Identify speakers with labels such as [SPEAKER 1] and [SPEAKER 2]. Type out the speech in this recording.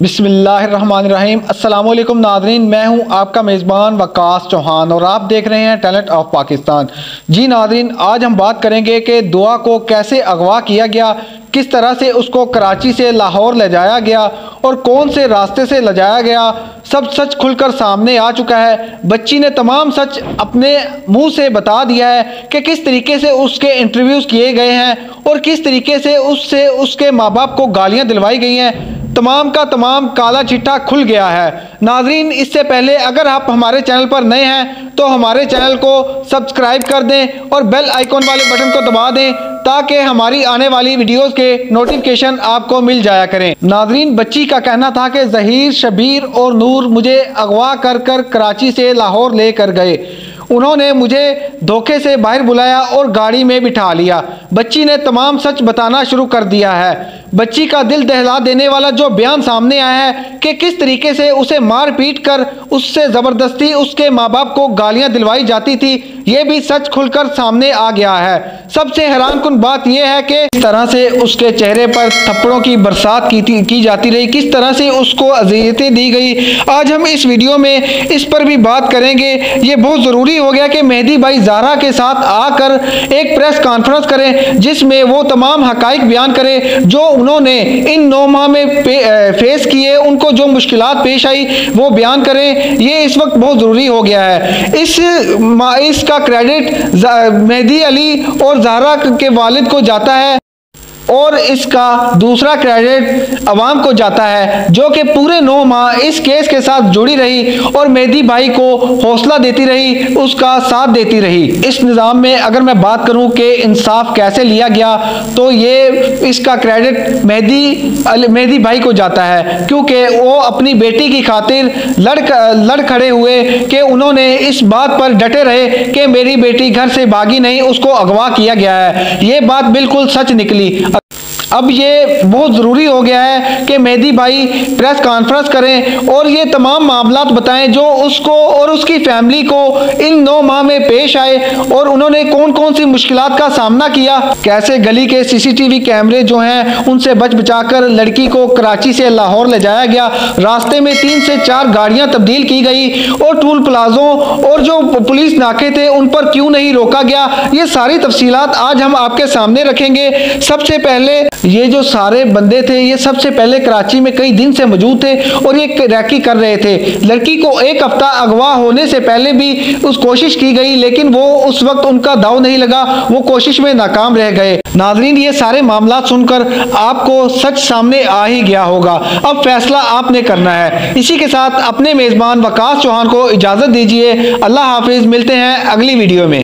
[SPEAKER 1] बिस्मिल्लाहिर्रहमानिर्रहीम। अस्सलाम वालेकुम नाज़रीन, मैं हूं आपका मेज़बान वकास चौहान और आप देख रहे हैं टैलेंट ऑफ पाकिस्तान। जी नाज़रीन, आज हम बात करेंगे कि दुआ को कैसे अगवा किया गया, किस तरह से उसको कराची से लाहौर ले जाया गया और कौन से रास्ते से ले जाया गया। सब सच खुलकर सामने आ चुका है। बच्ची ने तमाम सच अपने मुंह से बता दिया है कि किस तरीके से उसके इंटरव्यूज़ किए गए हैं और किस तरीके से उससे उसके माँ बाप को गालियाँ दिलवाई गई हैं। तमाम का तमाम काला चिट्ठा खुल गया है। नाजरीन, इससे पहले अगर आप हमारे चैनल पर नए हैं तो हमारे चैनल को सब्सक्राइब कर दें और बेल आइकॉन वाले बटन को दबा दें ताकि हमारी आने वाली वीडियोस के नोटिफिकेशन आपको मिल जाया करें। नाजरीन, बच्ची का कहना था कि ज़हीर, शबीर और नूर मुझे अगवा कर कराची से लाहौर लेकर गए। उन्होंने मुझे धोखे से बाहर बुलाया और गाड़ी में बिठा लिया। बच्ची ने तमाम सच बताना शुरू कर दिया है। बच्ची का दिल दहला देने वाला जो बयान सामने आया है कि किस तरीके से उसे मार पीट कर उससे ज़बरदस्ती उसके माँ बाप को गालियां दिलवाई जाती थी, ये भी सच खुलकर सामने आ गया है। सबसे हैरानकुन बात यह है कि किस तरह से उसके चेहरे पर थप्पड़ों की बरसात की जाती रही, किस तरह से उसको अज़ियतें दी गई। आज हम इस वीडियो में इस पर भी बात करेंगे। ये बहुत ज़रूरी हो गया कि मेहदी भाई ज़हरा के साथ आकर एक प्रेस कॉन्फ्रेंस करें जिसमें वो तमाम हकाइक बयान करें जो उन्होंने इन 9 माह में फेस किए, उनको जो मुश्किलात पेश आई वो बयान करें। ये इस वक्त बहुत ज़रूरी हो गया है। इसका क्रेडिट मेहदी अली और ज़हरा के वालिद को जाता है और इसका दूसरा क्रेडिट अवाम को जाता है जो कि पूरे 9 माह इस केस के साथ जुड़ी रही और मेहदी भाई को हौसला देती रही, उसका साथ देती रही। इस निज़ाम में अगर मैं बात करूं कि इंसाफ कैसे लिया गया तो ये इसका क्रेडिट मेहदी भाई को जाता है क्योंकि वो अपनी बेटी की खातिर लड़ खड़े हुए कि उन्होंने इस बात पर डटे रहे कि मेरी बेटी घर से भागी नहीं, उसको अगवा किया गया है। ये बात बिल्कुल सच निकली। अब ये बहुत ज़रूरी हो गया है कि मेहदी भाई प्रेस कॉन्फ्रेंस करें और ये तमाम मामलात बताएं जो उसको और उसकी फैमिली को इन 9 माह में पेश आए और उन्होंने कौन कौन सी मुश्किलात का सामना किया, कैसे गली के सीसीटीवी कैमरे जो हैं उनसे बच बचाकर लड़की को कराची से लाहौर ले जाया गया। रास्ते में 3 से 4 गाड़ियाँ तब्दील की गई और टूल प्लाजों और जो पुलिस नाके थे उन पर क्यों नहीं रोका गया, ये सारी तफसीलात आज हम आपके सामने रखेंगे। सबसे पहले ये जो सारे बंदे थे ये सबसे पहले कराची में कई दिन से मौजूद थे और ये रैकी कर रहे थे। लड़की को 1 हफ्ता अगवा होने से पहले भी उस कोशिश की गई लेकिन वो उस वक्त उनका दाव नहीं लगा, वो कोशिश में नाकाम रह गए। नाजरीन, ये सारे मामला सुनकर आपको सच सामने आ ही गया होगा। अब फैसला आपने करना है। इसी के साथ अपने मेजबान वकास चौहान को इजाजत दीजिए। अल्लाह हाफिज, मिलते हैं अगली वीडियो में।